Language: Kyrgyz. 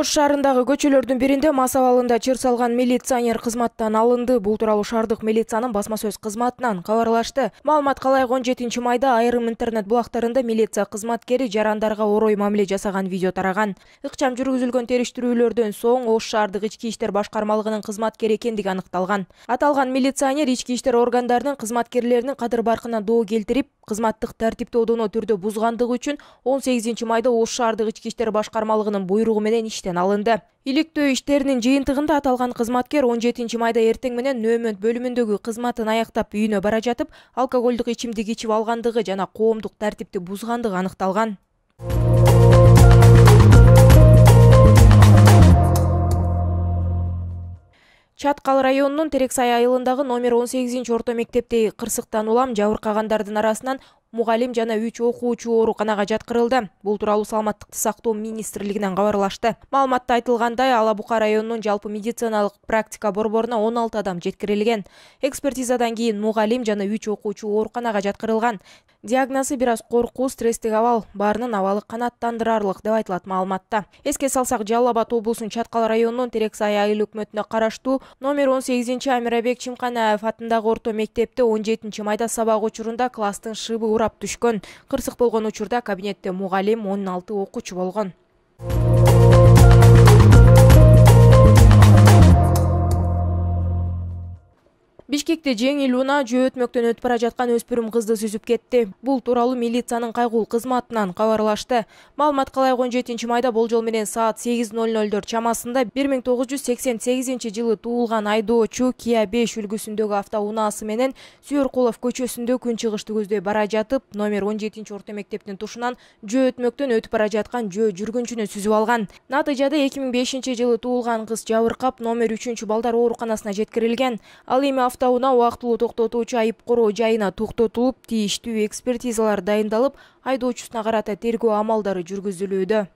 Ош шаарындагы көчөлөрдүн биринде мас абалында чыр салган милиционер кызматтан алынды. Бул тууралуу шаардык милициянын басма сөз кызматынан кабарлашты. Маалымат калайык 17-майда айрым интернет булактарында милиция кызматкери жарандарга орой мамиле жасаган видео тараган. Ыкчам жүргүзүлгөн териштирүүлөрдөн соң Ош шаардык ички иштер башкармалыгынын кызматкери экендиги аныкталган. Аталган милиционер ички иштер органдарынын кызматкерлеринин кадыр баркына доо келтирип, кызматтык тартипти одоно түрдө бузгандыгы үчүн 18-майда Ош шаардык ички иштер башкармалыгынын буйругу менен иштен алынды. Иликтөө иштеринин жыйынтыгында аталган кызматкер 17-майда эртең менен нөөмөт бөлүмүндөгү кызматын аяктап үйүнө бара жатып, алкоголдук ичимдик ичип алгандыгы жана коомдук тартипти бузгандыгы аныкталган. Чаткал районунун Терексай айылындагы номер 18-орто мектептеги кырсыктан улам жабыркагандардын арасынан мугалим жана 3 окуучу ооруканага жаткырылды. Бул тууралуу Саламаттыкты сактоо министрлигинен кабарлашты. Маалыматта айтылгандай, Ала Бука районунун жалпы медициналык практика борборуна 16 адам жеткирилген. Экспертизадан кийин мугалим жана 3 окуучу ооруканага жаткырылган. Диагнозу бир аз коркуу, стресстик абал, баарынын абалы канааттандырарлык деп айтылат маалыматта. Эске салсак, Жалал Абад облусунун Чаткал районунун Терексай айыл өкмөтүнө караштуу номер 18-Амирабек Чимканаев атындагы орто мектепте 17-майда сабак учурунда класстын шыбы урап түшкөн. Кырсык болгон учурда кабинетте мугалим 16 окуучу болгон. Бишкекте жеңил унаа жөө өтмөктөн өтүп бара жаткан өспүрүм кызды сүзүп кетти. Бул тууралуу милициянын кайгылуу кызматынан кабарлашты. Маалымат калайык 17-майда болжол менен саат 8:00 чамасында 1988-жылы туулган айдоочу Kia 5 үлгүсүндөгү автоунаасы менен Сүйөркулов көчөсүндө күнчыгышты көздөй бара жатып, номер 17-орто мектептин тушунан жөө өтмөктөн өтүп бара жаткан жөө жүргүнчүнү сүзүп алган. Натыйжада 2005-жылы туулган кыз жабыркап, номер 3-балдар ооруканасына жеткирилген. Ал эми автоунаа убактылуу токтотуучу айып короо жайына токтотулуп, тийиштүү экспертизалар дайындалып, айдоочусуна карата тергөө амалдары жүргүзүлүүдө.